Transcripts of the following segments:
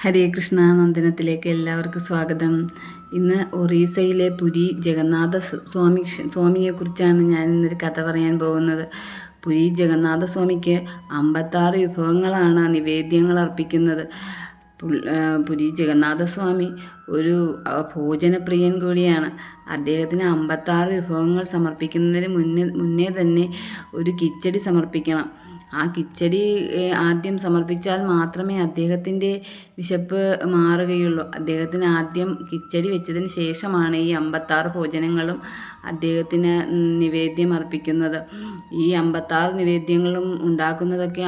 ഹരേ കൃഷ്ണ. നന്ദനത്തിലേക്ക് എല്ലാവർക്കും സ്വാഗതം. ഇന്ന് ഒറീസയിലെ പുരി ജഗന്നാഥ സ്വാമിയെക്കുറിച്ചാണ് ഞാൻ ഇന്നൊരു കഥ പറയാൻ പോകുന്നത്. പുരി ജഗന്നാഥ സ്വാമിക്ക് 56 വിഭവങ്ങളാണ് നിവേദ്യങ്ങൾ അർപ്പിക്കുന്നത്. പുരി ജഗന്നാഥ സ്വാമി ഒരു ഭോജനപ്രിയൻ കൂടിയാണ്. അദ്ദേഹത്തിന് 56 വിഭവങ്ങൾ സമർപ്പിക്കുന്നതിന് മുന്നേ തന്നെ ഒരു കിച്ചടി സമർപ്പിക്കണം. ആ കിച്ചടി ആദ്യം സമർപ്പിച്ചാൽ മാത്രമേ അദ്ദേഹത്തിൻ്റെ വിശപ്പ് മാറുകയുള്ളൂ. അദ്ദേഹത്തിന് ആദ്യം കിച്ചടി വെച്ചതിന് ശേഷമാണ് ഈ 56 ഭോജനങ്ങളും അദ്ദേഹത്തിന് നിവേദ്യം അർപ്പിക്കുന്നത്. ഈ 56 നിവേദ്യങ്ങളും ഉണ്ടാക്കുന്നതൊക്കെ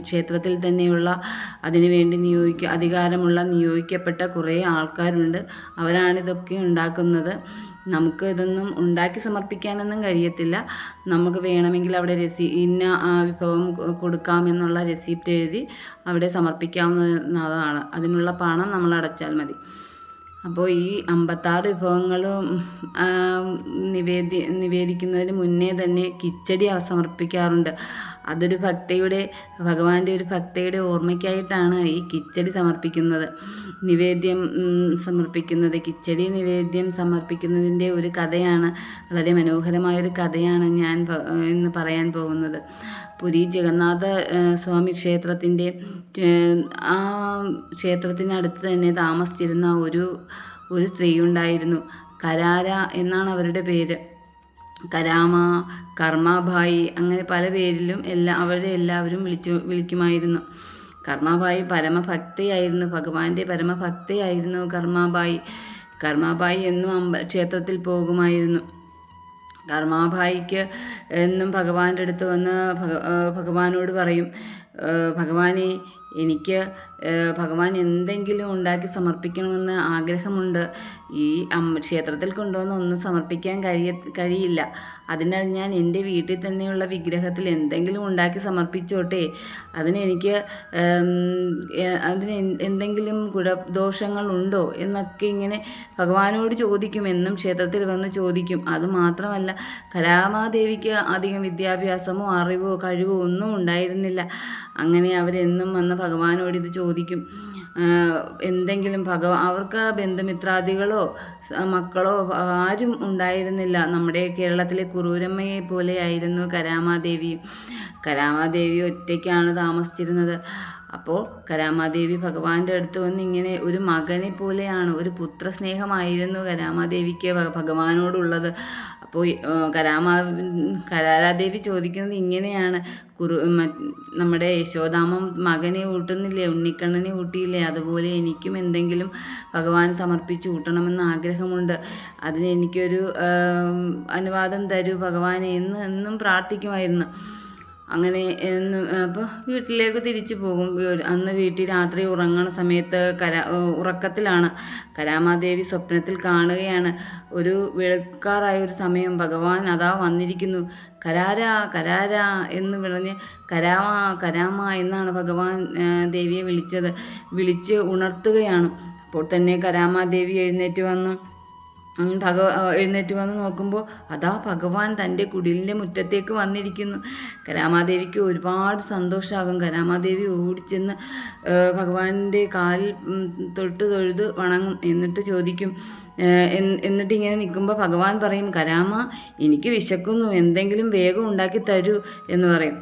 ക്ഷേത്രത്തിൽ തന്നെയുള്ള അതിനുവേണ്ടി അധികാരമുള്ള നിയോഗിക്കപ്പെട്ട കുറേ ആൾക്കാരുണ്ട്. അവരാണിതൊക്കെ ഉണ്ടാക്കുന്നത്. നമുക്ക് ഇതൊന്നും ഉണ്ടാക്കി സമർപ്പിക്കാനൊന്നും കഴിയത്തില്ല. നമുക്ക് വേണമെങ്കിൽ അവിടെ ഇന്ന വിഭവം കൊടുക്കാമെന്നുള്ള റെസിപ്റ്റ് എഴുതി അവിടെ സമർപ്പിക്കാവുന്നതാണ്. അതിനുള്ള പണം നമ്മൾ അടച്ചാൽ മതി. അപ്പോൾ ഈ 56 വിഭവങ്ങളും നിവേദിക്കുന്നതിന് മുന്നേ തന്നെ കിച്ചടി സമർപ്പിക്കാറുണ്ട്. അതൊരു ഭഗവാന്റെ ഒരു ഭക്തയുടെ ഓർമ്മയ്ക്കായിട്ടാണ് ഈ കിച്ചടി സമർപ്പിക്കുന്നത്, നിവേദ്യം സമർപ്പിക്കുന്നത്. കിച്ചടി നിവേദ്യം സമർപ്പിക്കുന്നതിൻ്റെ ഒരു കഥയാണ്, വളരെ മനോഹരമായൊരു കഥയാണ് ഞാൻ ഇന്ന് പറയാൻ പോകുന്നത്. പുരി ജഗന്നാഥ സ്വാമി ക്ഷേത്രത്തിൻ്റെ ആ ക്ഷേത്രത്തിനടുത്ത് തന്നെ താമസിച്ചിരുന്ന ഒരു സ്ത്രീ ഉണ്ടായിരുന്നു. കരാര എന്നാണ് അവരുടെ പേര്. കരാമ, കർമാഭായി, അങ്ങനെ പല പേരിലും അവരെ എല്ലാവരും വിളിക്കുമായിരുന്നു. കർമാഭായി പരമഭക്തയായിരുന്നു, ഭഗവാന്റെ പരമഭക്തയായിരുന്നു കർമാഭായി എന്നും ക്ഷേത്രത്തിൽ പോകുമായിരുന്നു. കർമാഭായിക്ക് എന്നും ഭഗവാന്റെ അടുത്ത് വന്ന് ഭഗവാനോട് പറയും, ഭഗവാനെ, എനിക്ക് ഭഗവാൻ എന്തെങ്കിലും ഉണ്ടാക്കി സമർപ്പിക്കണമെന്ന് ആഗ്രഹമുണ്ട്. ഈ ക്ഷേത്രത്തിൽ കൊണ്ടുവന്ന് ഒന്നും സമർപ്പിക്കാൻ കഴിയില്ല. അതിനാൽ ഞാൻ എൻ്റെ വീട്ടിൽ തന്നെയുള്ള വിഗ്രഹത്തിൽ എന്തെങ്കിലും ഉണ്ടാക്കി സമർപ്പിച്ചോട്ടെ. അതിന് എന്തെങ്കിലും ദോഷങ്ങളുണ്ടോ എന്നൊക്കെ ഇങ്ങനെ ഭഗവാനോട് ചോദിക്കും. എന്നും ക്ഷേത്രത്തിൽ വന്ന് ചോദിക്കും. അതുമാത്രമല്ല, കലാമാദേവിക്ക് അധികം വിദ്യാഭ്യാസമോ അറിവോ കഴിവോ ഒന്നും ഉണ്ടായിരുന്നില്ല. അങ്ങനെ അവരെന്നും വന്ന് ഭഗവാനോട് ഇത് ചോദിക്കും. എന്തെങ്കിലും അവർക്ക് ബന്ധുമിത്രാദികളോ മക്കളോ ആരും ഉണ്ടായിരുന്നില്ല. നമ്മുടെ കേരളത്തിലെ കുറൂരമ്മയെ പോലെയായിരുന്നു കരാമാദേവി ഒറ്റയ്ക്കാണ് താമസിച്ചിരുന്നത്. അപ്പോൾ കരാമാദേവി ഭഗവാന്റെ അടുത്ത് വന്ന് ഇങ്ങനെ ഒരു മകനെ പോലെയാണ്, ഒരു പുത്രസ്നേഹമായിരുന്നു കരാമാദേവിക്ക് ഭഗവാനോടുള്ളത്. അപ്പോൾ കരാലാദേവി ചോദിക്കുന്നത് ഇങ്ങനെയാണ്, നമ്മുടെ യശോദാമ്മ മകനെ ഊട്ടുന്നില്ലേ, ഉണ്ണിക്കണ്ണനെ ഊട്ടിയില്ലേ, അതുപോലെ എനിക്കും എന്തെങ്കിലും ഭഗവാൻ സമർപ്പിച്ച് ഊട്ടണമെന്ന് ആഗ്രഹമുണ്ട്. അതിന് എനിക്കൊരു അനുവാദം തരൂ ഭഗവാനെ എന്ന് എന്നും പ്രാർത്ഥിക്കുമായിരുന്നു. അങ്ങനെ അപ്പോൾ വീട്ടിലേക്ക് തിരിച്ചു പോകും. അന്ന് വീട്ടിൽ രാത്രി ഉറങ്ങണ സമയത്ത് ഉറക്കത്തിലാണ്. കരാമാദേവി സ്വപ്നത്തിൽ കാണുകയാണ്, ഒരു വെളുക്കാറായ ഒരു സമയം ഭഗവാൻ അതാ വന്നിരിക്കുന്നു. കരാര എന്ന് പറഞ്ഞ് കരാമ എന്നാണ് ഭഗവാൻ ദേവിയെ വിളിച്ച് ഉണർത്തുകയാണ്. അപ്പോൾ തന്നെ കരാമാദേവി എഴുന്നേറ്റ് വന്ന് നോക്കുമ്പോൾ അതാ ഭഗവാൻ തൻ്റെ കുടിലിൻ്റെ മുറ്റത്തേക്ക് വന്നിരിക്കുന്നു. കരാമാദേവിക്ക് ഒരുപാട് സന്തോഷമാകും. കരാമാദേവി ഓടിച്ചെന്ന് ഭഗവാന്റെ കാലിൽ തൊഴുത് വണങ്ങും. എന്നിട്ട് ചോദിക്കും, എന്നിട്ട് ഇങ്ങനെ നിൽക്കുമ്പോൾ ഭഗവാൻ പറയും, കരാമ, എനിക്ക് വിശക്കുന്നു, എന്തെങ്കിലും വേഗം ഉണ്ടാക്കി തരൂ എന്ന് പറയും.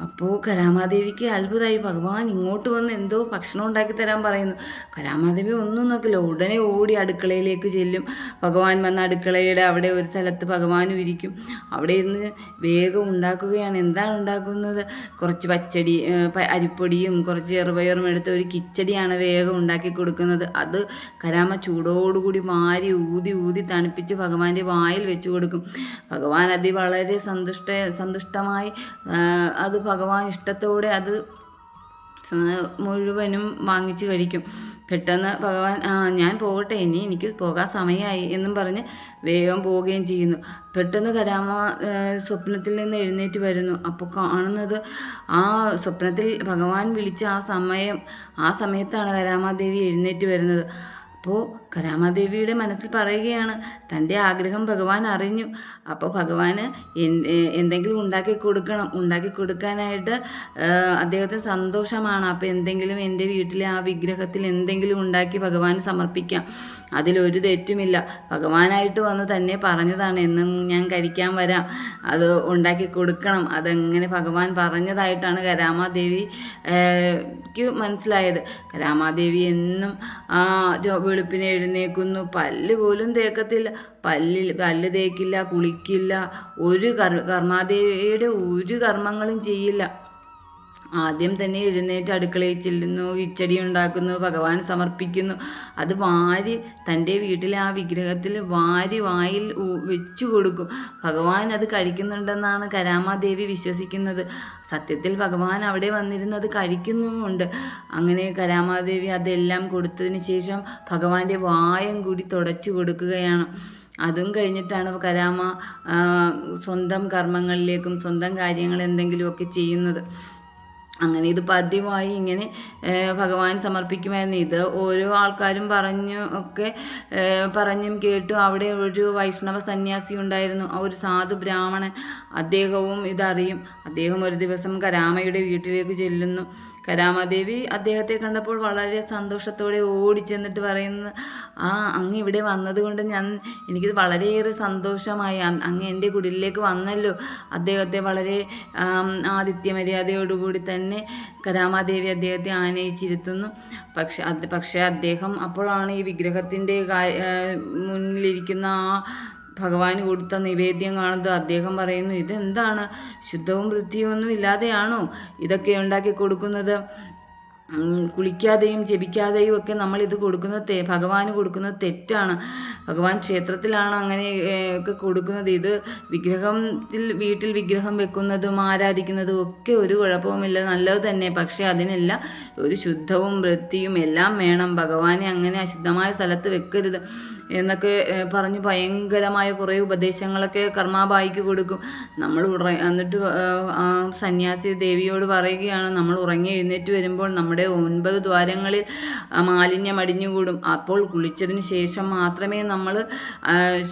അപ്പോൾ കരാമാദേവിക്ക് അത്ഭുതമായി, ഭഗവാൻ ഇങ്ങോട്ട് വന്ന് എന്തോ ഭക്ഷണം ഉണ്ടാക്കി തരാൻ പറയുന്നു. കരാമാദേവി ഒന്നും നോക്കില്ല, ഉടനെ ഓടി അടുക്കളയിലേക്ക് ചെല്ലും. ഭഗവാൻ വന്ന അടുക്കളയുടെ അവിടെ ഒരു സ്ഥലത്ത് ഭഗവാനും ഇരിക്കും. അവിടെ ഇരുന്ന് വേഗം ഉണ്ടാക്കുകയാണ്. എന്താണ് ഉണ്ടാക്കുന്നത്? കുറച്ച് പച്ചടി, അരിപ്പൊടിയും കുറച്ച് ചെറുപയറും എടുത്ത് ഒരു കിച്ചടിയാണ് വേഗം ഉണ്ടാക്കി കൊടുക്കുന്നത്. അത് കരാമ ചൂടോടുകൂടി വാരി ഊതി തണുപ്പിച്ച് ഭഗവാന്റെ വായിൽ വെച്ച് കൊടുക്കും. ഭഗവാൻ വളരെ സന്തുഷ്ടമായി അത് ഭഗവാൻ ഇഷ്ടത്തോടെ അത് മുഴുവനും വാങ്ങിച്ച് കഴിക്കും. പെട്ടെന്ന് ഭഗവാൻ, ഞാൻ പോകട്ടെ, എനിക്ക് പോകാൻ സമയമായി എന്നും പറഞ്ഞ് വേഗം പോവുകയും ചെയ്യുന്നു. പെട്ടെന്ന് കരാമ സ്വപ്നത്തിൽ നിന്ന് എഴുന്നേറ്റ് വരുന്നു. അപ്പോൾ കാണുന്നത്, ആ സ്വപ്നത്തിൽ ഭഗവാൻ വിളിച്ച ആ സമയത്താണ് കരാമാദേവി എഴുന്നേറ്റ് വരുന്നത്. അപ്പോൾ കരാമാദേവിയുടെ മനസ്സിൽ പറയുകയാണ്, തൻ്റെ ആഗ്രഹം ഭഗവാൻ അറിഞ്ഞു. അപ്പോൾ ഭഗവാന് എന്തെങ്കിലും ഉണ്ടാക്കി കൊടുക്കാനായിട്ട് അദ്ദേഹത്തിന് സന്തോഷമാണ്. അപ്പോൾ എന്തെങ്കിലും എൻ്റെ വീട്ടിലെ ആ വിഗ്രഹത്തിൽ എന്തെങ്കിലും ഉണ്ടാക്കി ഭഗവാന് സമർപ്പിക്കാം, അതിലൊരു തെറ്റുമില്ല. ഭഗവാനായിട്ട് വന്ന് തന്നെ പറഞ്ഞതാണ്, എന്നും ഞാൻ കഴിക്കാൻ വരാം, അത് ഉണ്ടാക്കി കൊടുക്കണം. അതെങ്ങനെ ഭഗവാൻ പറഞ്ഞതായിട്ടാണ് കരാമാദേവിക്ക് മനസ്സിലായത്. കരാമാദേവി എന്നും വെളുപ്പിനെ എഴുന്നേൽക്കുന്നു, പല്ല് പോലും തേക്കത്തില്ല, പല്ല് തേക്കില്ല, കുളിക്കില്ല, കർമാദേവിയുടെ ഒരു കർമ്മങ്ങളും ചെയ്യില്ല. ആദ്യം തന്നെ എഴുന്നേറ്റ് അടുക്കളയിൽ ചെല്ലുന്നു, കിച്ചടി ഉണ്ടാക്കുന്നു, ഭഗവാൻ സമർപ്പിക്കുന്നു. അത് വാരി തൻ്റെ വീട്ടിലെ ആ വിഗ്രഹത്തിൽ വായിൽ വെച്ചു കൊടുക്കും. ഭഗവാൻ അത് കഴിക്കുന്നുണ്ടെന്നാണ് കരാമാദേവി വിശ്വസിക്കുന്നത്. സത്യത്തിൽ ഭഗവാൻ അവിടെ വന്നിരുന്നത് കഴിക്കുന്നുമുണ്ട്. അങ്ങനെ കരാമാദേവി അതെല്ലാം കൊടുത്തതിന് ശേഷം ഭഗവാന്റെ വായം കൂടി തുടച്ചു കൊടുക്കുകയാണ്. അതും കഴിഞ്ഞിട്ടാണ് കരാമ സ്വന്തം കർമ്മങ്ങളിലേക്കും സ്വന്തം കാര്യങ്ങൾ എന്തെങ്കിലുമൊക്കെ ചെയ്യുന്നത്. അങ്ങനെ ഇത് പദ്യമായി ഇങ്ങനെ ഭഗവാൻ സമർപ്പിക്കുമായിരുന്നു. ഇത് ഓരോ ആൾക്കാരും പറഞ്ഞും കേട്ടു. അവിടെ ഒരു വൈഷ്ണവ സന്യാസി ഉണ്ടായിരുന്നു, ഒരു സാധു ബ്രാഹ്മണൻ. അദ്ദേഹവും ഇതറിയും. അദ്ദേഹം ഒരു ദിവസം കരാമയുടെ വീട്ടിലേക്ക് ചെല്ലുന്നു. കരാമാദേവി അദ്ദേഹത്തെ കണ്ടപ്പോൾ വളരെ സന്തോഷത്തോടെ ഓടിച്ചെന്നിട്ട് പറയുന്നത്, അങ്ങ് ഇവിടെ വന്നതുകൊണ്ട് എനിക്കിത് വളരെയേറെ സന്തോഷമായി. അങ്ങ് എൻ്റെ കുടിലേക്ക് വന്നല്ലോ. അദ്ദേഹത്തെ വളരെ ആതിഥ്യമര്യാദയോടുകൂടി തന്നെ കരാമാദേവി അദ്ദേഹത്തെ ആനയിച്ചിരുത്തുന്നു. പക്ഷേ അദ്ദേഹം അപ്പോഴാണ് ഈ വിഗ്രഹത്തിൻ്റെ മുന്നിലിരിക്കുന്ന ഭഗവാന് കൊടുത്ത നിവേദ്യം കാണുന്നത്. അദ്ദേഹം പറയുന്നു, ഇതെന്താണ്, ശുദ്ധവും വൃത്തിയൊന്നും ഇല്ലാതെയാണോ ഇതൊക്കെ ഉണ്ടാക്കി കൊടുക്കുന്നത്? കുളിക്കാതെയും ജപിക്കാതെയും ഒക്കെ നമ്മൾ ഇത് കൊടുക്കുന്നത് ഭഗവാന് കൊടുക്കുന്നത് തെറ്റാണ്. ഭഗവാൻ ക്ഷേത്രത്തിലാണ് അങ്ങനെ ഒക്കെ കൊടുക്കുന്നത്. ഇത് വീട്ടിൽ വിഗ്രഹം വെക്കുന്നതും ആരാധിക്കുന്നതും ഒക്കെ ഒരു കുഴപ്പവുമില്ല, നല്ലത് തന്നെ. പക്ഷേ അതിനെല്ലാം ഒരു ശുദ്ധവും വൃത്തിയും എല്ലാം വേണം. ഭഗവാനെ അങ്ങനെ അശുദ്ധമായ സ്ഥലത്ത് വെക്കരുത് എന്നൊക്കെ പറഞ്ഞ് ഭയങ്കരമായ കുറേ ഉപദേശങ്ങളൊക്കെ കർമാബായിക്ക് കൊടുക്കും. എന്നിട്ട് സന്യാസി ദേവിയോട് പറയുകയാണ്, നമ്മൾ ഉറങ്ങി എഴുന്നേറ്റ് വരുമ്പോൾ നമ്മുടെ 9 ദ്വാരങ്ങളിൽ മാലിന്യം അടിഞ്ഞുകൂടും. അപ്പോൾ കുളിച്ചതിന് ശേഷം മാത്രമേ നമ്മൾ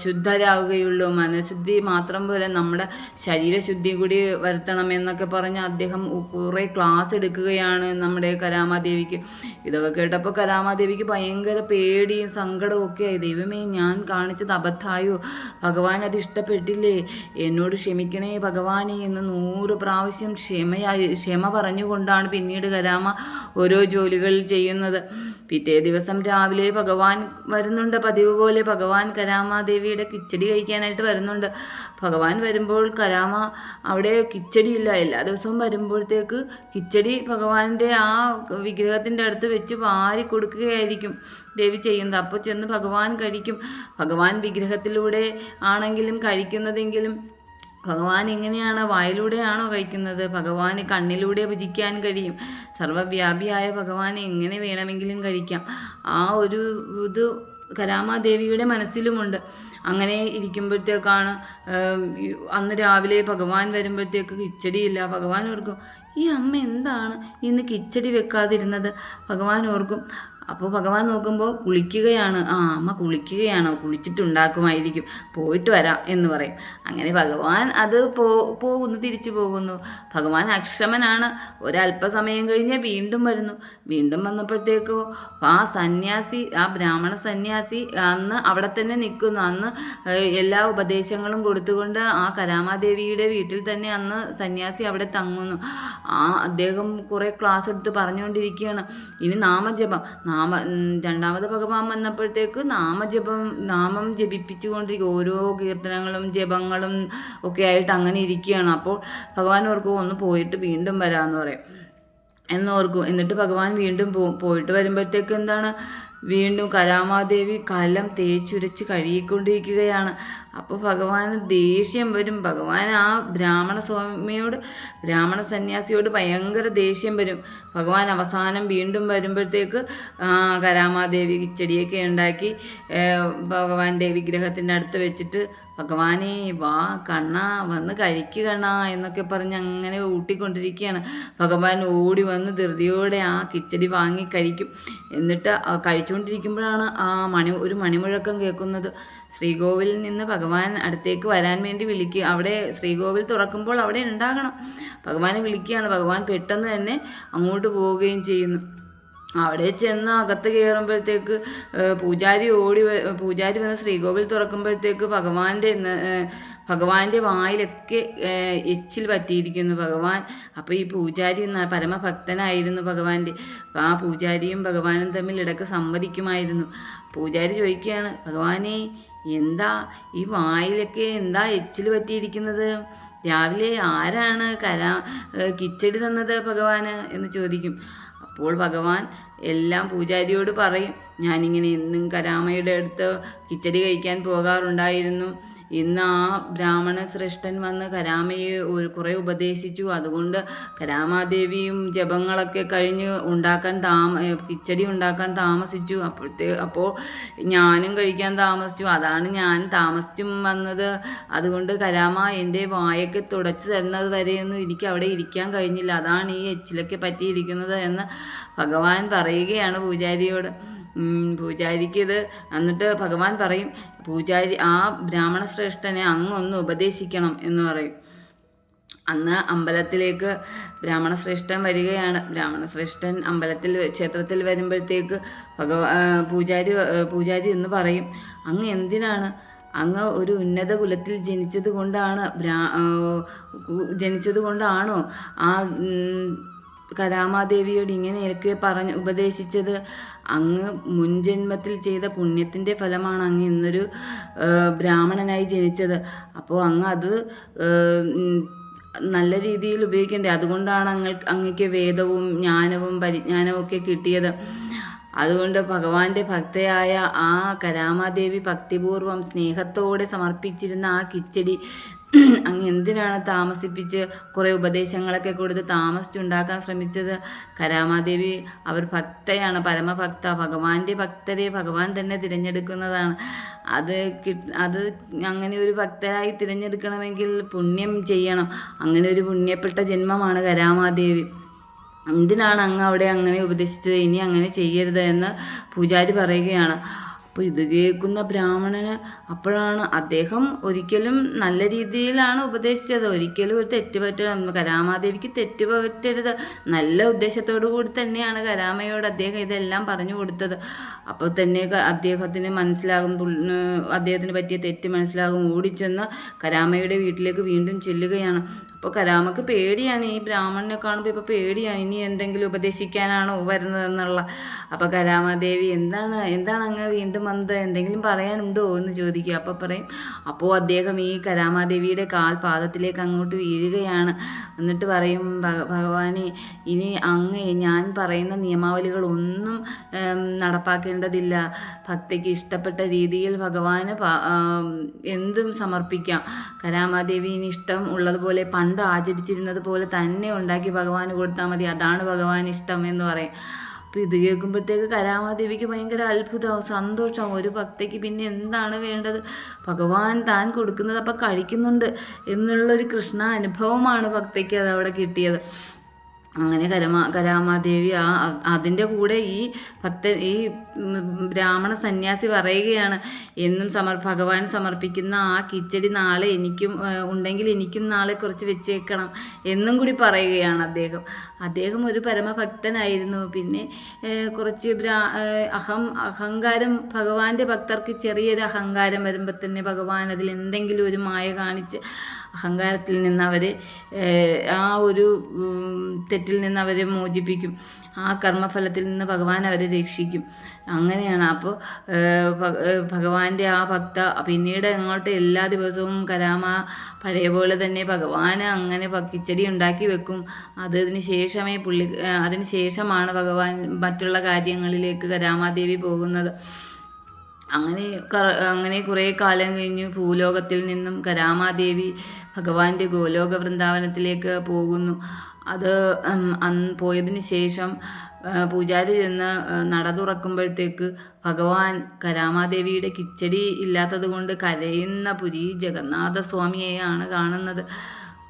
ശുദ്ധരാകുകയുള്ളൂ. മനഃശുദ്ധി മാത്രം പോലെ നമ്മുടെ ശരീരശുദ്ധി കൂടി വരുത്തണം എന്നൊക്കെ പറഞ്ഞ് അദ്ദേഹം കുറേ ക്ലാസ് എടുക്കുകയാണ് നമ്മുടെ കരാമാദേവിക്ക്. ഇതൊക്കെ കേട്ടപ്പോൾ കരാമാദേവിക്ക് ഭയങ്കര പേടിയും സങ്കടവും ഒക്കെ ആയി. ദൈവമേ, ഞാൻ കാണിച്ചത് അബദ്ധമായോ? ഭഗവാൻ അത് ഇഷ്ടപ്പെട്ടില്ലേ? എന്നോട് ക്ഷമിക്കണേ ഭഗവാനെ എന്ന് 100 പ്രാവശ്യം ക്ഷമ പറഞ്ഞുകൊണ്ടാണ് പിന്നീട് കരാമ ഓരോ ജോലികൾ ചെയ്യുന്നത്. പിറ്റേ ദിവസം രാവിലെ ഭഗവാൻ വരുന്നുണ്ട്. പതിവ് പോലെ ഭഗവാൻ കരാമാദേവിയുടെ കിച്ചടി കഴിക്കാനായിട്ട് വരുന്നുണ്ട്. ഭഗവാൻ വരുമ്പോൾ കരാമ അവിടെ കിച്ചടിയില്ല. എല്ലാ ദിവസവും വരുമ്പോഴത്തേക്ക് കിച്ചടി ഭഗവാന്റെ ആ വിഗ്രഹത്തിൻ്റെ അടുത്ത് വെച്ച് വാരി കൊടുക്കുകയായിരിക്കും ദേവി ചെയ്യുന്നത്. അപ്പോൾ ചെന്ന് ഭഗവാൻ കഴിക്കും. ഭഗവാൻ വിഗ്രഹത്തിലൂടെ ആണെങ്കിലും കഴിക്കുന്നതെങ്കിലും ഭഗവാൻ എങ്ങനെയാണ്, വായിലൂടെയാണോ കഴിക്കുന്നത്? ഭഗവാന് കണ്ണിലൂടെ ഭുജിക്കാൻ കഴിയും. സർവ്വവ്യാപിയായ ഭഗവാനെ എങ്ങനെ വേണമെങ്കിലും കഴിക്കാം. ആ ഒരു ഇത് കരാമാദേവിയുടെ മനസ്സിലുമുണ്ട്. അങ്ങനെ ഇരിക്കുമ്പോഴത്തേക്കാണ് അന്ന് രാവിലെ ഭഗവാൻ വരുമ്പോഴത്തേക്ക് കിച്ചടിയില്ല. ഭഗവാൻ ഓർക്കും, ഈ അമ്മ എന്താണ് ഇന്ന് കിച്ചടി വെക്കാതിരുന്നത്? ഭഗവാൻ ഓർക്കും. അപ്പോൾ ഭഗവാൻ നോക്കുമ്പോൾ കുളിക്കുകയാണ്. അമ്മ കുളിക്കുകയാണോ? കുളിച്ചിട്ടുണ്ടാക്കുമായിരിക്കും, പോയിട്ട് വരാം എന്ന് പറയും. അങ്ങനെ ഭഗവാൻ അത് തിരിച്ചു പോകുന്നു. ഭഗവാൻ അക്ഷമനാണ്. ഒരല്പസമയം കഴിഞ്ഞ് വീണ്ടും വരുന്നു. വീണ്ടും വന്നപ്പോഴത്തേക്കോ ആ ബ്രാഹ്മണ സന്യാസി അന്ന് അവിടെ തന്നെ നിൽക്കുന്നു. അന്ന് എല്ലാ ഉപദേശങ്ങളും കൊടുത്തുകൊണ്ട് ആ കരാമാദേവിയുടെ വീട്ടിൽ തന്നെ അന്ന് സന്യാസി അവിടെ തങ്ങുന്നു. അദ്ദേഹം കുറേ ക്ലാസ് എടുത്ത് പറഞ്ഞുകൊണ്ടിരിക്കുകയാണ്. ഇനി നാമജപം. രണ്ടാമത് ഭഗവാൻ വന്നപ്പോഴത്തേക്ക് നാമം ജപിപ്പിച്ചുകൊണ്ടിരിക്കും. ഓരോ കീർത്തനങ്ങളും ജപങ്ങളും ഒക്കെ ആയിട്ട് അങ്ങനെ ഇരിക്കുകയാണ്. അപ്പോൾ ഭഗവാൻ ഓർക്കും, ഒന്ന് പോയിട്ട് വീണ്ടും വരാമെന്ന് പറയും എന്നോർക്കും. എന്നിട്ട് ഭഗവാൻ വീണ്ടും പോയിട്ട് വരുമ്പോഴത്തേക്ക് എന്താണ്, വീണ്ടും കരാമാദേവി കലം തേച്ചുരച്ച് കഴുകിക്കൊണ്ടിരിക്കുകയാണ്. അപ്പോൾ ഭഗവാന് ദേഷ്യം വരും. ഭഗവാൻ ആ ബ്രാഹ്മണ സന്യാസിയോട് ഭയങ്കര ദേഷ്യം വരും. ഭഗവാൻ അവസാനം വീണ്ടും വരുമ്പോഴത്തേക്ക് കരാമാദേവി കിച്ചടിയൊക്കെ ഉണ്ടാക്കി ഭഗവാന്റെ വിഗ്രഹത്തിൻ്റെ അടുത്ത് വെച്ചിട്ട് ഭഗവാനെ വാ കണ്ണാ വന്ന് കഴിക്കുക കണ്ണാ എന്നൊക്കെ പറഞ്ഞ് അങ്ങനെ ഊട്ടിക്കൊണ്ടിരിക്കുകയാണ്. ഭഗവാൻ ഓടി വന്ന് ധൃതിയോടെ ആ കിച്ചടി വാങ്ങി കഴിക്കും. എന്നിട്ട് കഴിച്ചുകൊണ്ടിരിക്കുമ്പോഴാണ് ഒരു മണിമുഴക്കം കേൾക്കുന്നത്. ശ്രീകോവിലിൽ നിന്ന് ഭഗവാൻ അടുത്തേക്ക് വരാൻ വേണ്ടി വിളിക്കുക. അവിടെ ശ്രീകോവിൽ തുറക്കുമ്പോൾ അവിടെ ഉണ്ടാകണം. ഭഗവാനെ വിളിക്കുകയാണ്. ഭഗവാൻ പെട്ടെന്ന് തന്നെ അങ്ങോട്ട് പോവുകയും ചെയ്യുന്നു. അവിടെ ചെന്ന് അകത്ത് കയറുമ്പോഴത്തേക്ക് പൂജാരി വന്ന് ശ്രീകോവിൽ തുറക്കുമ്പോഴത്തേക്ക് ഭഗവാന്റെ വായിലൊക്കെ എച്ചിൽ പറ്റിയിരിക്കുന്നു ഭഗവാൻ. അപ്പോൾ ഈ പൂജാരി പരമഭക്തനായിരുന്നു ഭഗവാന്റെ. ആ പൂജാരിയും ഭഗവാനും തമ്മിൽ ഇടയ്ക്ക് സംവദിക്കുമായിരുന്നു. പൂജാരി ചോദിക്കുകയാണ്, ഭഗവാനെ എന്താ ഈ വായിലൊക്കെ എന്താ എച്ചിൽ പറ്റിയിരിക്കുന്നത്? രാവിലെ ആരാണ് കിച്ചടി തന്നത് ഭഗവാന് എന്ന് ചോദിക്കും. അപ്പോൾ ഭഗവാൻ എല്ലാം പൂജാരിയോട് പറയും. ഞാനിങ്ങനെ എന്നും കരാമയുടെ അടുത്ത് കിച്ചടി കഴിക്കാൻ പോകാറുണ്ടായിരുന്നു. ഇന്ന് ആ ബ്രാഹ്മണ ശ്രേഷ്ഠൻ വന്ന് കരാമയെ കുറേ ഉപദേശിച്ചു. അതുകൊണ്ട് കരാമാദേവിയും ജപങ്ങളൊക്കെ കഴിഞ്ഞ് കിച്ചടി ഉണ്ടാക്കാൻ താമസിച്ചു. അപ്പോൾ ഞാനും കഴിക്കാൻ താമസിച്ചു. അതാണ് ഞാൻ താമസിച്ചും വന്നത്. അതുകൊണ്ട് കരാമ എൻ്റെ വായൊക്കെ തുടച്ചു തരുന്നത് വരെയൊന്നും എനിക്ക് അവിടെ ഇരിക്കാൻ കഴിഞ്ഞില്ല. അതാണ് ഈ എച്ചിലൊക്കെ പറ്റിയിരിക്കുന്നത് എന്ന് ഭഗവാൻ പറയുകയാണ് പൂജാരിയോട്. പൂജാരിക്കിത് എന്നിട്ട് ഭഗവാൻ പറയും, ആ ബ്രാഹ്മണ ശ്രേഷ്ഠനെ അങ്ങൊന്ന് ഉപദേശിക്കണം എന്ന് പറയും. അന്ന് അമ്പലത്തിലേക്ക് ബ്രാഹ്മണ ശ്രേഷ്ഠൻ വരികയാണ്. ബ്രാഹ്മണ ശ്രേഷ്ഠൻ ക്ഷേത്രത്തിൽ വരുമ്പോഴത്തേക്ക് പൂജാരി എന്ന് പറയും, അങ്ങ് എന്തിനാണ്? അങ്ങ് ഒരു ഉന്നത കുലത്തിൽ ജനിച്ചത് കൊണ്ടാണോ ആ കരാമാദേവിയോട് ഇങ്ങനെയൊക്കെ ഉപദേശിച്ചത്? അങ്ങ് മുൻജന്മത്തിൽ ചെയ്ത പുണ്യത്തിൻ്റെ ഫലമാണ് അങ്ങ് ഇന്നൊരു ബ്രാഹ്മണനായി ജനിച്ചത്. അപ്പോൾ അങ്ങ് അത് നല്ല രീതിയിൽ ഉപയോഗിക്കണ്ടേ? അതുകൊണ്ടാണ് അങ്ങക്ക് വേദവും ജ്ഞാനവും പരിജ്ഞാനവും ഒക്കെ കിട്ടിയത്. അതുകൊണ്ട് ഭഗവാന്റെ ഭക്തയായ ആ കരാമാദേവി ഭക്തിപൂർവം സ്നേഹത്തോടെ സമർപ്പിച്ചിരുന്ന ആ കിച്ചടി അങ്ങ് എന്തിനാണ് താമസിപ്പിച്ച് കുറേ ഉപദേശങ്ങളൊക്കെ കൊടുത്ത് താമസിച്ചുണ്ടാക്കാൻ ശ്രമിച്ചത്? കരാമാദേവി അവർ ഭക്തയാണ്, പരമഭക്ത. ഭഗവാന്റെ ഭക്തരെ ഭഗവാൻ തന്നെ തിരഞ്ഞെടുക്കുന്നതാണ്. അത് അങ്ങനെ ഒരു ഭക്തരായി തിരഞ്ഞെടുക്കണമെങ്കിൽ പുണ്യം ചെയ്യണം. അങ്ങനെ ഒരു പുണ്യപ്പെട്ട ജന്മമാണ് കരാമാദേവി. എന്തിനാണ് അങ്ങ് അവിടെ അങ്ങനെ ഉപദേശിച്ചത്? ഇനി അങ്ങനെ ചെയ്യരുത് എന്ന് പൂജാരി പറയുകയാണ്. അപ്പോൾ ഇത് കേൾക്കുന്ന ബ്രാഹ്മണന് അപ്പോഴാണ് അദ്ദേഹം ഒരിക്കലും നല്ല രീതിയിലാണ് ഉപദേശിച്ചത്. ഒരിക്കലും ഒരു കരാമാദേവിക്ക് തെറ്റുപറ്റരുത്. നല്ല ഉദ്ദേശത്തോടു കൂടി തന്നെയാണ് കരാമയോട് അദ്ദേഹം ഇതെല്ലാം പറഞ്ഞു കൊടുത്തത്. അപ്പോൾ തന്നെ അദ്ദേഹത്തിന് പറ്റിയ തെറ്റ് മനസ്സിലാകും. ഓടിച്ചെന്ന് കരാമയുടെ വീട്ടിലേക്ക് വീണ്ടും ചെല്ലുകയാണ്. അപ്പോൾ കരാമക്ക് പേടിയാണ്. ഈ ബ്രാഹ്മണനെ കാണുമ്പോൾ ഇപ്പോൾ പേടിയാണ്, ഇനി എന്തെങ്കിലും ഉപദേശിക്കാനാണോ വരുന്നതെന്നുള്ള. അപ്പോൾ കരാമാദേവി എന്താണ് അങ്ങ് വീണ്ടും വന്നത്, എന്തെങ്കിലും പറയാനുണ്ടോ എന്ന് ചോദിക്കുക. അപ്പോൾ പറയും. അപ്പോൾ അദ്ദേഹം ഈ കരാമാദേവിയുടെ പാദത്തിലേക്ക് അങ്ങോട്ട് വീഴുകയാണ്. എന്നിട്ട് പറയും, ഭഗവാനെ ഇനി ഞാൻ പറയുന്ന നിയമാവലികളൊന്നും നടപ്പാക്കേണ്ടതില്ല. ഭക്തിക്ക് ഇഷ്ടപ്പെട്ട രീതിയിൽ ഭഗവാന് എന്തും സമർപ്പിക്കാം. കരാമാദേവിന് ഇഷ്ടം ഉള്ളതുപോലെ പണ്ട് ആചരിച്ചിരുന്നത് പോലെ തന്നെ ഉണ്ടാക്കി ഭഗവാന് കൊടുത്താൽ മതി. അതാണ് ഭഗവാൻ ഇഷ്ടം എന്ന് പറയും. അപ്പോൾ ഇത് കേൾക്കുമ്പോഴത്തേക്ക് കരാമാദേവിക്ക് ഭയങ്കര അത്ഭുതമാവും, സന്തോഷമാവും. ഒരു ഭക്തയ്ക്ക് പിന്നെ എന്താണ് വേണ്ടത്? ഭഗവാൻ താൻ കൊടുക്കുന്നത് അപ്പം കഴിക്കുന്നുണ്ട് എന്നുള്ളൊരു കൃഷ്ണ അനുഭവമാണ് ഭക്തയ്ക്ക് അതവിടെ കിട്ടിയത്. അങ്ങനെ കരാമാദേവി അതിൻ്റെ കൂടെ ഈ ബ്രാഹ്മണ സന്യാസി പറയുകയാണ്, എന്നും ഭഗവാൻ സമർപ്പിക്കുന്ന ആ കിച്ചടി നാളെ ഉണ്ടെങ്കിൽ എനിക്കും നാളെ കുറച്ച് വെച്ചേക്കണം എന്നും കൂടി പറയുകയാണ് അദ്ദേഹം ഒരു പരമഭക്തനായിരുന്നു. പിന്നെ കുറച്ച് അഹങ്കാരം, ഭഗവാന്റെ ഭക്തർക്ക് ചെറിയൊരു അഹങ്കാരം വരുമ്പോൾ തന്നെ ഭഗവാൻ അതിൽ എന്തെങ്കിലും ഒരു മായ കാണിച്ച് അഹങ്കാരത്തിൽ നിന്ന് ആ ഒരു തെറ്റിൽ നിന്ന് അവരെ മോചിപ്പിക്കും. ആ കർമ്മഫലത്തിൽ നിന്ന് ഭഗവാൻ അവരെ രക്ഷിക്കും. അങ്ങനെയാണ്. അപ്പോൾ ഭഗവാന്റെ ആ ഭക്ത പിന്നീട് അങ്ങോട്ട് എല്ലാ ദിവസവും കരാമ പഴയ പോലെ തന്നെ ഭഗവാന് അങ്ങനെ കിച്ചടി ഉണ്ടാക്കി വെക്കും. അതിന് ശേഷമാണ് ഭഗവാൻ മറ്റുള്ള കാര്യങ്ങളിലേക്ക് കരാമാദേവി പോകുന്നത്. അങ്ങനെ കുറേ കാലം കഴിഞ്ഞ് ഭൂലോകത്തിൽ നിന്നും കരാമാദേവി ഭഗവാന്റെ ഗോലോക വൃന്ദാവനത്തിലേക്ക് പോകുന്നു. പോയതിന് ശേഷം പൂജാരി ചെന്ന് നട തുറക്കുമ്പോഴത്തേക്ക് ഭഗവാൻ കരാമാദേവിയുടെ കിച്ചടി ഇല്ലാത്തത് കൊണ്ട് കരയുന്ന പുരി ജഗന്നാഥസ്വാമിയെയാണ് കാണുന്നത്.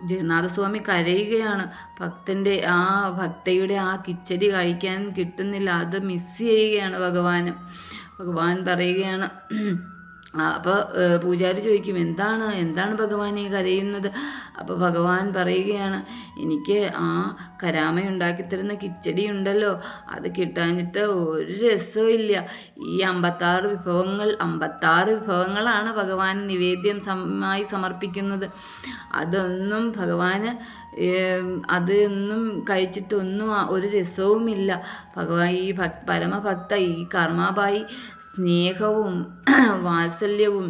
ജഗന്നാഥസ്വാമി കരയുകയാണ്. ഭക്തയുടെ ആ കിച്ചടി കഴിക്കാൻ കിട്ടുന്നില്ല, അത് മിസ് ചെയ്യുകയാണ് ഭഗവാൻ പറയുകയാണ്. അപ്പോൾ പൂജാരി ചോദിക്കും, എന്താണ് ഭഗവാനെ കരയുന്നത്? അപ്പോൾ ഭഗവാൻ പറയുകയാണ്, എനിക്ക് ആ കരാമയുണ്ടാക്കിത്തരുന്ന കിച്ചടി ഉണ്ടല്ലോ, അത് കിട്ടാഞ്ഞിട്ട് ഒരു രസവും ഇല്ല. ഈ 56 വിഭവങ്ങളാണ് ഭഗവാൻ നിവേദ്യമായി സമർപ്പിക്കുന്നത്. അതൊന്നും ഭഗവാന് അതൊന്നും കഴിച്ചിട്ടൊന്നും ഒരു രസവുമില്ല. ഈ പരമഭക്ത ഈ കർമാബായി സ്നേഹവും വാത്സല്യവും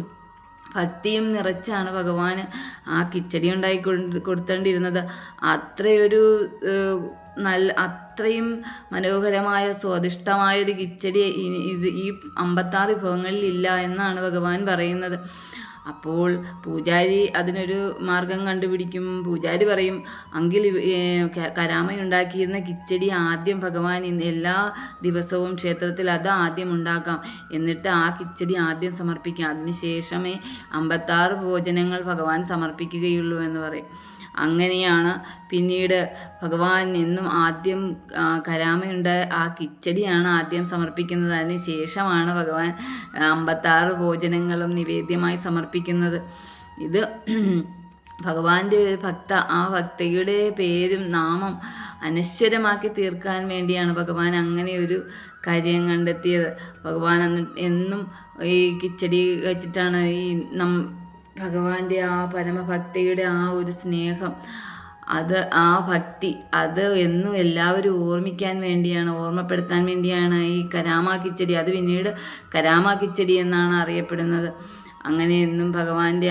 ഭക്തിയും നിറച്ചാണ് ഭഗവാന് ആ കിച്ചടി ഉണ്ടാക്കി കൊടുത്തേണ്ടിയിരുന്നത്. അത്രയും മനോഹരമായ സ്വാദിഷ്ടമായൊരു കിച്ചടി ഈ 56 വിഭവങ്ങളിൽ ഇല്ല എന്നാണ് ഭഗവാൻ പറയുന്നത്. അപ്പോൾ പൂജാരി അതിനൊരു മാർഗം കണ്ടുപിടിക്കും. പൂജാരി പറയും, അങ്കിൽ കരാമയുണ്ടാക്കിയിരുന്ന കിച്ചടി ആദ്യം ഭഗവാൻ എല്ലാ ദിവസവും ക്ഷേത്രത്തിൽ അത് ആദ്യം ഉണ്ടാക്കാം, എന്നിട്ട് ആ കിച്ചടി ആദ്യം സമർപ്പിക്കാം, അതിനുശേഷമേ 56 ഭോജനങ്ങൾ ഭഗവാൻ സമർപ്പിക്കുകയുള്ളൂ എന്ന് പറയും. അങ്ങനെയാണ് പിന്നീട് ഭഗവാൻ എന്നും ആദ്യം കരാമയുണ്ട ആ കിച്ചടിയാണ് ആദ്യം സമർപ്പിക്കുന്നത്. അതിന് ശേഷമാണ് ഭഗവാൻ 56 ഭോജനങ്ങളും നിവേദ്യമായി സമർപ്പിക്കുന്നത്. ഇത് ഭഗവാന്റെ ആ ഭക്തയുടെ പേരും നാമം അനശ്വരമാക്കി തീർക്കാൻ വേണ്ടിയാണ് ഭഗവാൻ അങ്ങനെ ഒരു കാര്യം കണ്ടെത്തിയത്. ഭഗവാൻ എന്നും ഈ കിച്ചടി വെച്ചിട്ടാണ് ഭഗവാന്റെ ആ പരമഭക്തിയുടെ ആ ഒരു സ്നേഹം, ആ ഭക്തി, അത് എന്നും എല്ലാവരും ഓർമ്മപ്പെടുത്താൻ വേണ്ടിയാണ് ഈ കരാമ കിച്ചടി. അത് പിന്നീട് കരാമ കിച്ചടി എന്നാണ് അറിയപ്പെടുന്നത്. അങ്ങനെ എന്നും ഭഗവാന്റെ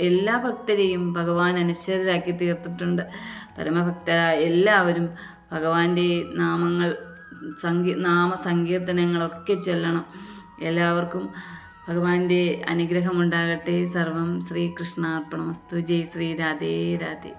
എല്ലാ ഭക്തരെയും ഭഗവാൻ അനശ്വരരാക്കി തീർത്തിട്ടുണ്ട്. പരമഭക്തരായ എല്ലാവരും ഭഗവാന്റെ നാമസങ്കീർത്തനങ്ങളൊക്കെ ചൊല്ലണം. എല്ലാവർക്കും ഭഗവാന്റെ അനുഗ്രഹം ഉണ്ടാകട്ടെ. സർവം ശ്രീകൃഷ്ണാർപ്പണമസ്തു. ജയ് ശ്രീ രാധേ രാധേ.